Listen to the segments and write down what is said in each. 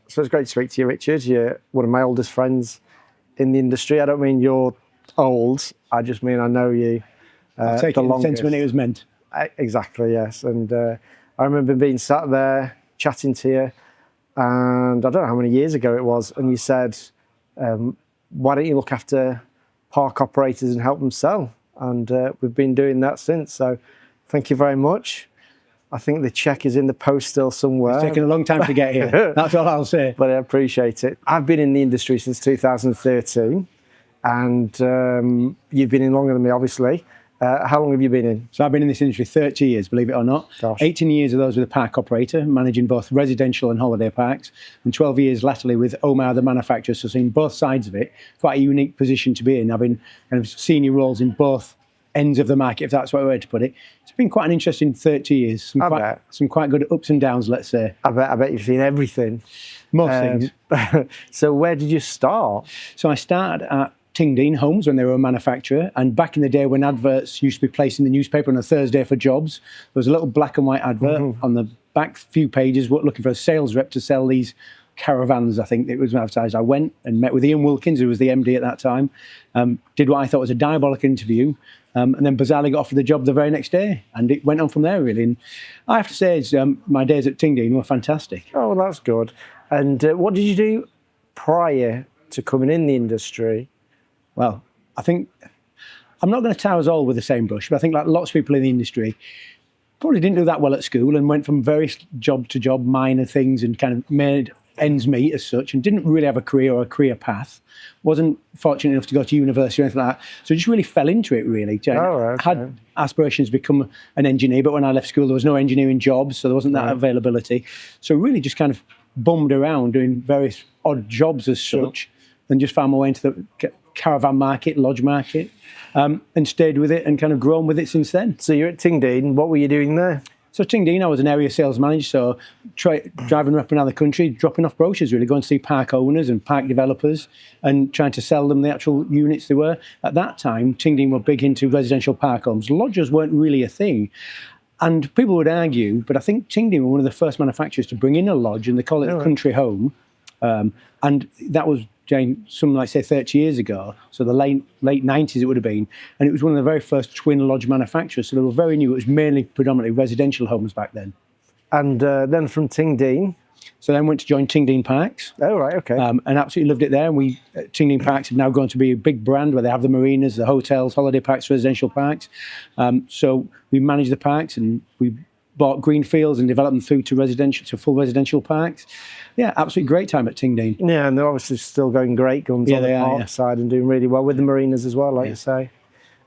So it's great to speak to you, Richard. You're one of my oldest friends in the industry. I don't mean you're old. I just mean I know you I'll take the it in the longest. sentiment it was meant. Exactly, yes. And I remember being sat there chatting to you, and I don't know how many years ago it was, and you said, why don't you look after park operators and help them sell? And we've been doing that since. So thank you very much. I think the cheque is in the post still somewhere. It's taken a long time to get here. That's all I'll say. But I appreciate it. I've been in the industry since 2013, and you've been in longer than me, obviously. How long have you been in? So I've been in this industry 30 years, believe it or not. Gosh. 18 years of those with a park operator, managing both residential and holiday parks, and 12 years latterly with Omar, the manufacturer, so seeing both sides of it. Quite a unique position to be in, having kind of senior roles in both ends of the market, if that's what way to put it. It's been quite an interesting 30 years. Some quite good ups and downs, let's say. I bet you've seen everything. Most things. So where did you start? So I started at Tingdean Homes when they were a manufacturer, and back in the day when adverts used to be placed in the newspaper on a Thursday for jobs, there was a little black and white advert on the back few pages looking for a sales rep to sell these caravans, I think it was advertised. I went and met with Ian Wilkins, who was the MD at that time, did what I thought was a diabolical interview, and then bizarrely got offered the job the very next day, and it went on from there, really. And I have to say, my days at Tingdean were fantastic. Oh, well, that's good. And what did you do prior to coming in the industry? Well, I think, I'm not going to tar us all with the same brush, but I think like lots of people in the industry probably didn't do that well at school and went from various job to job, minor things, and kind of made ends meet as such, and didn't really have a career or a career path. Wasn't fortunate enough to go to university or anything like that. So just really fell into it, really. Okay. Had aspirations to become an engineer, but when I left school, there was no engineering jobs, so there wasn't that availability. So really just kind of bummed around doing various odd jobs as such, and just found my way into the caravan market, lodge market, and stayed with it and kind of grown with it since then. So you're at Tingdean. What were you doing there? So Tingdean, I was an area sales manager, so driving up and down the country, dropping off brochures, really, going to see park owners and park developers and trying to sell them the actual units they were. At that time, Tingdean were big into residential park homes. Lodges weren't really a thing. And people would argue, but I think Tingdean were one of the first manufacturers to bring in a lodge, and they call it the country home. And that was something like, say, 30 years ago, so the late 90s it would have been, and it was one of the very first twin lodge manufacturers, so they were very new. It was mainly predominantly residential homes back then. And then from Tingdean? So then went to join Tingdean Parks. Oh, right, okay. And absolutely loved it there. And we, Tingdean Parks have now gone to be a big brand where they have the marinas, the hotels, holiday parks, residential parks. So we manage the parks, and we bought greenfields and developed them through to full residential parks. Yeah, absolutely great time at Tingdean. Yeah, and they're obviously still going great guns on the park side and doing really well with the marinas as well, like you say.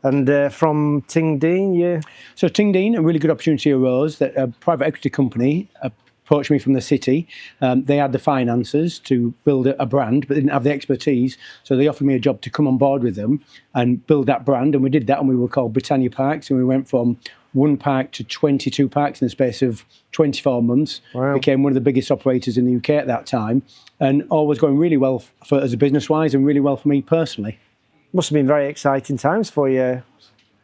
And from Tingdean, So Tingdean, a really good opportunity arose that a private equity company approached me from the city. They had the finances to build a brand, but they didn't have the expertise. So they offered me a job to come on board with them and build that brand. And we did that, and we were called Britannia Parks. And we went from 1 park to 22 parks in the space of 24 months. Wow. Became one of the biggest operators in the UK at that time. And all was going really well as a business-wise, and really well for me personally. Must have been very exciting times for you.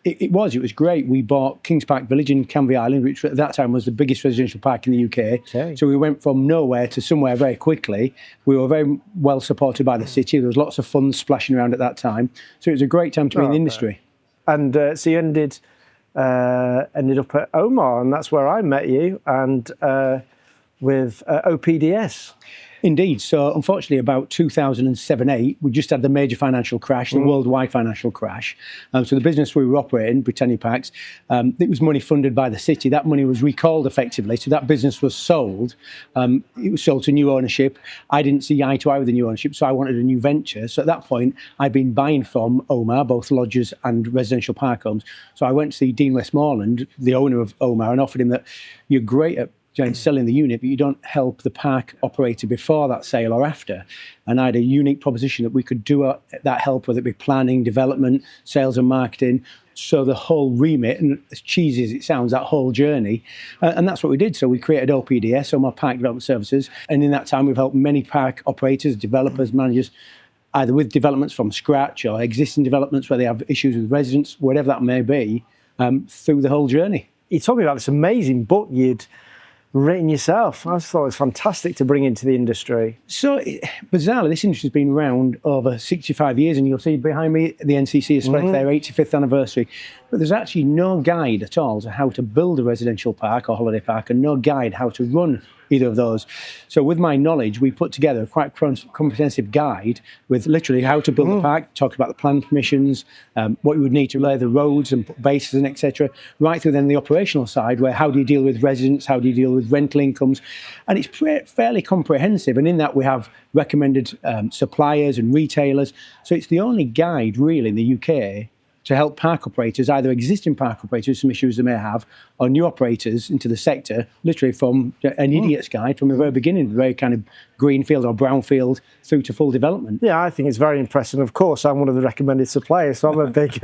It was great. We bought Kings Park Village in Canvey Island, which at that time was the biggest residential park in the UK. Okay. So we went from nowhere to somewhere very quickly. We were very well supported by the city. There was lots of funds splashing around at that time. So it was a great time to be in the industry. And so you ended up at Omar, and that's where I met you, and with OPDS. Indeed. So unfortunately, about 2007-8, we just had the major financial crash, the worldwide financial crash. So the business we were operating, Britannia Parks, it was money funded by the city. That money was recalled effectively. So that business was sold. It was sold to new ownership. I didn't see eye to eye with the new ownership, so I wanted a new venture. So at that point, I'd been buying from Omar, both lodges and residential park homes. So I went to see Dean Westmoreland, the owner of Omar, and offered him that you're great at selling the unit, but you don't help the park operator before that sale or after. And I had a unique proposition that we could do that help, whether it be planning, development, sales and marketing. So the whole remit, and as cheesy as it sounds, that whole journey. And that's what we did. So we created OPDS, Omar Park Development Services. And in that time, we've helped many park operators, developers, managers, either with developments from scratch or existing developments where they have issues with residents, whatever that may be, through the whole journey. You told me about this amazing book you'd written yourself. I just thought it was fantastic to bring into the industry. So, bizarrely, this industry's been around over 65 years, and you'll see behind me the NCC has celebrated their 85th anniversary. But there's actually no guide at all to how to build a residential park or holiday park, and no guide how to run either of those. So with my knowledge, we put together a quite comprehensive guide with literally how to build a park, talk about the plan permissions, what you would need to lay the roads and bases and etc. Right through then the operational side, where how do you deal with residents, how do you deal with rental incomes, and it's fairly comprehensive. And in that we have recommended suppliers and retailers. So it's the only guide really in the UK to help park operators, either existing park operators, some issues they may have, or new operators into the sector, literally from an idiot's guide from the very beginning, the very kind of greenfield or brownfield through to full development. Yeah, I think it's very impressive. Of course, I'm one of the recommended suppliers, so I'm a big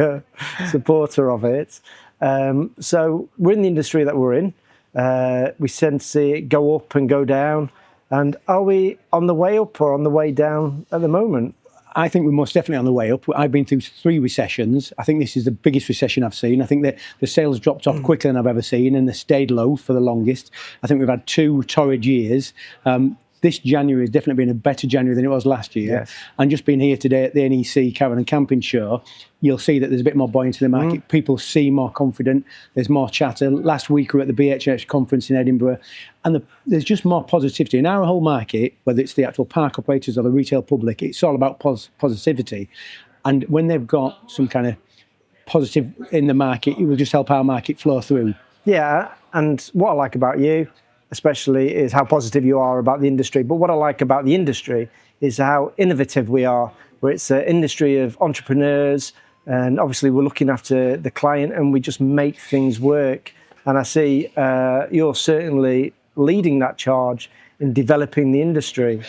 supporter of it. So we're in the industry that we're in. We tend to see it go up and go down. And are we on the way up or on the way down at the moment? I think we're most definitely on the way up. I've been through 3 recessions. I think this is the biggest recession I've seen. I think that the sales dropped off quicker than I've ever seen, and they stayed low for the longest. I think we've had 2 torrid years. This January has definitely been a better January than it was last year. Yes. And just being here today at the NEC Caravan and Camping Show, you'll see that there's a bit more buoyancy in the market. People seem more confident. There's more chatter. Last week we were at the BHH conference in Edinburgh, and there's just more positivity. In our whole market, whether it's the actual park operators or the retail public, it's all about positivity. And when they've got some kind of positive in the market, it will just help our market flow through. Yeah, and what I like about you, especially, is how positive you are about the industry. But what I like about the industry is how innovative we are, where it's an industry of entrepreneurs, and obviously we're looking after the client and we just make things work. And I see you're certainly leading that charge in developing the industry.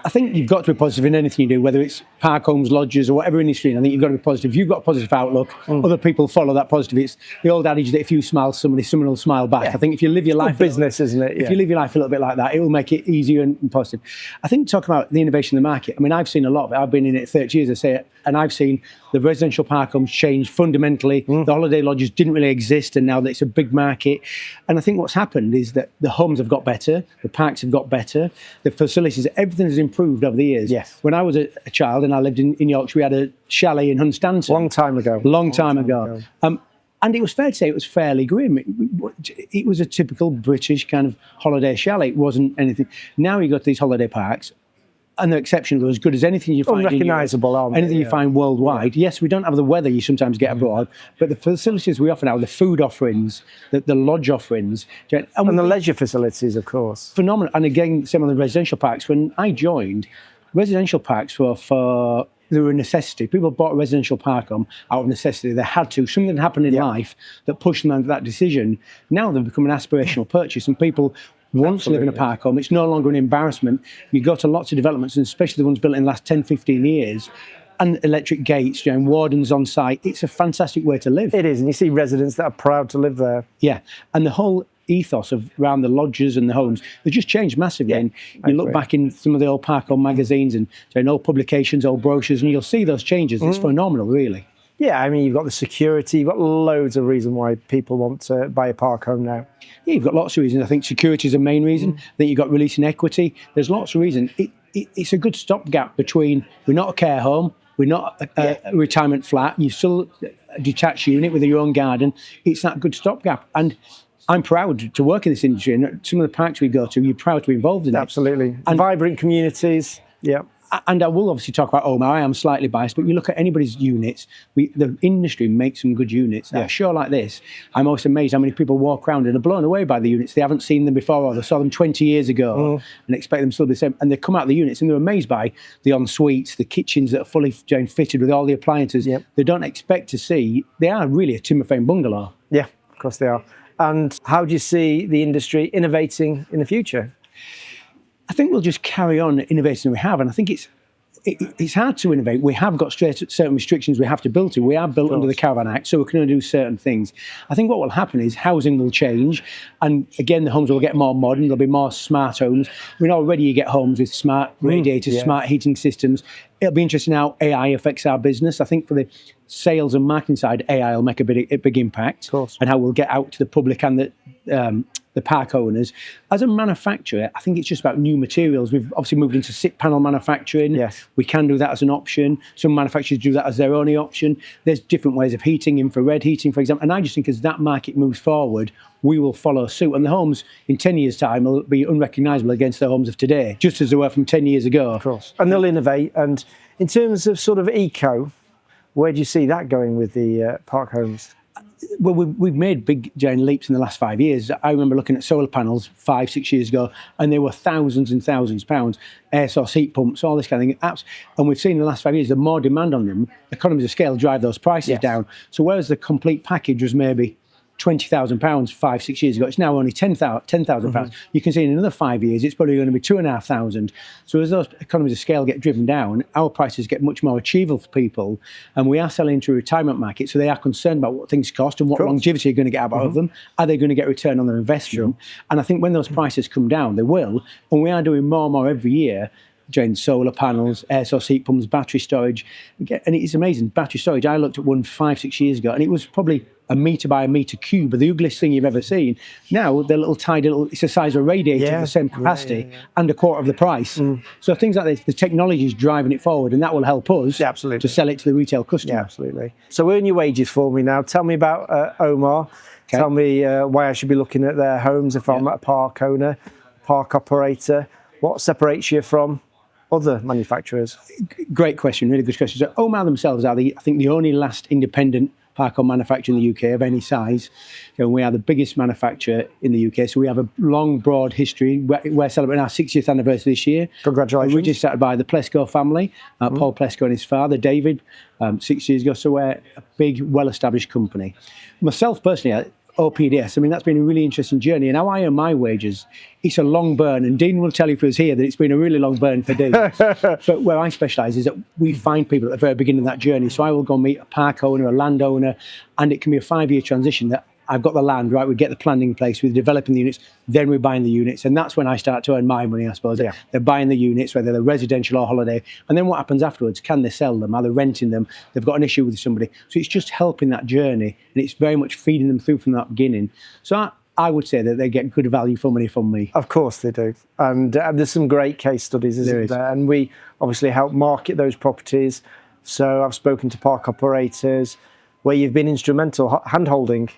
I think you've got to be positive in anything you do, whether it's park homes, lodges, or whatever industry. I think you've got to be positive. If you've got a positive outlook, other people follow that positive. It's the old adage that if you smile somebody, someone will smile back. Yeah. I think if you live your life... business, isn't it? If you live your life a little bit like that, it will make it easier and positive. I think talking about the innovation in the market, I mean, I've seen a lot of it. I've been in it 30 years, I say it, and I've seen the residential park homes change fundamentally. The holiday lodges didn't really exist, and now that it's a big market. And I think what's happened is that the homes have got better, the parks have got better, the facilities, everything has improved over the years. Yes. When I was a child and I lived in Yorkshire, we had a chalet in Hunstanton. Long time ago. Long time ago. And it was fair to say it was fairly grim. It was a typical British kind of holiday chalet. It wasn't anything. Now you go to these holiday parks, and they're exceptional. They're as good as anything you find. Unrecognisable, aren't they? Anything you find worldwide. Yes, we don't have the weather you sometimes get abroad, but the facilities we offer now, the food offerings, the lodge offerings, and the leisure facilities, of course. Phenomenal. And again, some of the residential parks. When I joined, residential parks they were a necessity. People bought a residential park home out of necessity. They had to. Something happened in life that pushed them into that decision. Now they've become an aspirational purchase, and people want to live in a park home. It's no longer an embarrassment. You go to lots of developments, and especially the ones built in the last 10, 15 years, and electric gates, wardens on site. It's a fantastic way to live. It is, and you see residents that are proud to live there. Yeah, and the whole ethos around the lodges and the homes, they just changed massively. Yeah, and you look back in some of the old park home magazines and old publications, old brochures, and you'll see those changes. It's phenomenal, really. Yeah, I mean, you've got the security, you've got loads of reasons why people want to buy a park home now. Yeah, you've got lots of reasons. I think security is a main reason. I think you've got releasing equity. There's lots of reasons. It's a good stopgap between, we're not a care home, we're not a retirement flat, you're still a detached unit with your own garden. It's that good stopgap. And I'm proud to work in this industry, and some of the parks we go to, you're proud to be involved in it. Absolutely. And vibrant communities, yeah. And I will obviously talk about Omar. I am slightly biased, but you look at anybody's units, the industry makes some good units. At a show like this, I'm always amazed how many people walk around and are blown away by the units. They haven't seen them before, or they saw them 20 years ago and expect them still to be the same. And they come out of the units and they're amazed by the en-suites, the kitchens that are fully fitted with all the appliances. Yep. They don't expect to see. They are really a timber frame bungalow. Yeah, of course they are. And how do you see the industry innovating in the future? I think we'll just carry on innovating we have, and I think it's hard to innovate. We have got certain restrictions we have to build to. We are built under the Caravan Act, so we can only do certain things. I think what will happen is housing will change, and again, the homes will get more modern. There'll be more smart homes. I mean, already you get homes with smart radiators, smart heating systems. It'll be interesting how AI affects our business. I think for the sales and marketing side, AI will make a big impact, of course, and how we'll get out to the public and the the park owners. As a manufacturer, I think it's just about new materials. We've obviously moved into SIP panel manufacturing. Yes. We can do that as an option. Some manufacturers do that as their only option. There's different ways of heating, infrared heating, for example. And I just think as that market moves forward, we will follow suit. And the homes in 10 years' time will be unrecognisable against the homes of today, just as they were from 10 years ago. Of course. And they'll innovate. And in terms of sort of eco, where do you see that going with the park homes? Well, we've made big giant leaps in the last 5 years. I remember looking at solar panels 5-6 years ago, and they were thousands and thousands of pounds. Air source heat pumps, all this kind of thing. Apps, and we've seen in the last 5 years, the more demand on them, economies of scale drive those prices down. So whereas the complete package was maybe £20,000 5-6 years ago, it's now only £10,000. You can see in another 5 years, it's probably going to be £2,500. So as those economies of scale get driven down, our prices get much more achievable for people, and we are selling to a retirement market, so they are concerned about what things cost and what longevity you're going to get out of them. Are they going to get return on their investment? And I think when those prices come down, they will, and we are doing more and more every year. Solar panels, air source heat pumps, battery storage. And it's amazing, battery storage. I looked at one 5-6 years ago, and it was probably a metre by a metre cube, but the ugliest thing you've ever seen. Now, they're little tiny, it's the size of a radiator of the same capacity and a quarter of the price. So things like this, the technology is driving it forward, and that will help us to sell it to the retail customer. Yeah, absolutely. So earn your wages for me now. Tell me about Omar. Okay. Tell me why I should be looking at their homes if I'm a park owner, park operator. What separates you from other manufacturers? Great question, really good question. So Omar themselves are, I think, the only last independent park home manufacturer in the UK of any size. We are the biggest manufacturer in the UK, so we have a long, broad history. We're celebrating our 60th anniversary this year. Congratulations. Originally started by the Plesko family, Paul Plesko and his father, David, 6 years ago, so we're a big, well-established company. Myself, personally, OPDS, I mean, that's been a really interesting journey. And how I earn my wages, it's a long burn. And Dean will tell you if he was here that it's been a really long burn for Dean. But where I specialise is that we find people at the very beginning of that journey. So I will go meet a park owner, a landowner, and it can be a 5-year transition that I've got the land, right? We get the planning in place, we're developing the units, then we're buying the units. And that's when I start to earn my money, I suppose. Yeah. They're buying the units, whether they're residential or holiday. And then what happens afterwards? Can they sell them? Are they renting them? They've got an issue with somebody. So it's just helping that journey. And it's very much feeding them through from that beginning. So I would say that they get good value for money from me. Of course they do. And there's some great case studies, isn't there? And we obviously help market those properties. So I've spoken to park operators where you've been instrumental, hand-holding,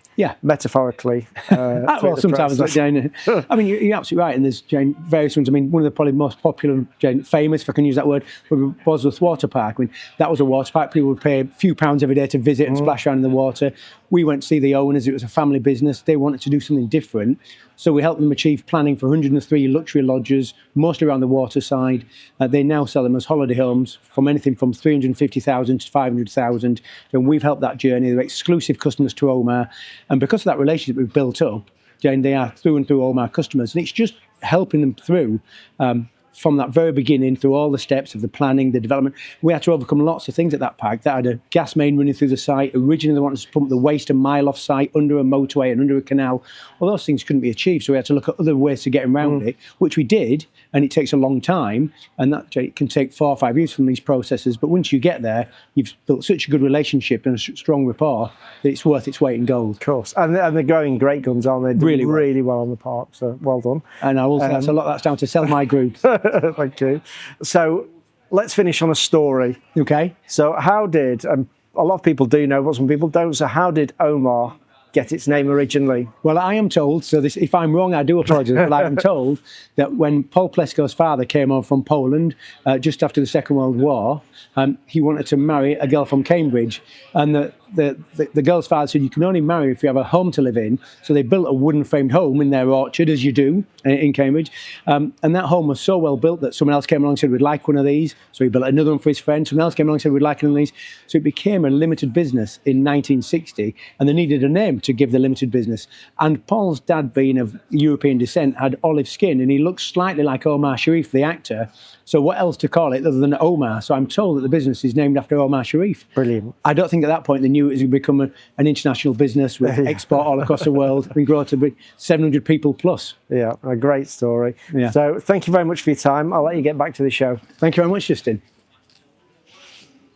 metaphorically. Well, sometimes, Jane, I mean, you're absolutely right, and there's various ones. I mean, one of the probably most popular, famous, if I can use that word, was Bosworth Water Park. I mean, that was a water park. People would pay a few pounds every day to visit and splash around in the water. We went to see the owners. It was a family business. They wanted to do something different. So we helped them achieve planning for 103 luxury lodges, mostly around the water side. They now sell them as holiday homes from anything from 350,000 to 500,000. And we've helped that journey. They're exclusive customers to Omar. And because of that relationship we've built up, Jane, they are through and through Omar customers. And it's just helping them through from that very beginning through all the steps of the planning, the development. We had to overcome lots of things at that park. That had a gas main running through the site. Originally, they wanted to pump the waste a mile off site under a motorway and under a canal. Well, those things couldn't be achieved, so we had to look at other ways to get around it, which we did, and it takes a long time, and that it can take 4 or 5 years from these processes. But once you get there, you've built such a good relationship and a strong rapport that it's worth its weight in gold. Of course, and they're going great guns, aren't they? Really well on the park, so well done. And I will say that's down to Sell My Group. Thank you. So let's finish on a story. Okay. So how did, a lot of people do know, but some people don't, so how did Omar get its name originally? Well, I am told, so this, if I'm wrong, I do apologise, but I am told that when Paul Plesko's father came over from Poland just after the Second World War, he wanted to marry a girl from Cambridge, and the girl's father said, you can only marry if you have a home to live in. So they built a wooden framed home in their orchard, as you do in Cambridge. And that home was so well built that someone else came along and said, we'd like one of these. So he built another one for his friend. Someone else came along and said, we'd like one of these. So it became a limited business in 1960. And they needed a name to give the limited business. And Paul's dad, being of European descent, had olive skin. And he looked slightly like Omar Sharif, the actor. So what else to call it other than Omar? So I'm told that the business is named after Omar Sharif. Brilliant. I don't think at that point they knew it was going to become an international business with export all across the world and grow to be 700 people plus. Yeah, a great story. Yeah. So thank you very much for your time. I'll let you get back to the show. Thank you very much, Justin.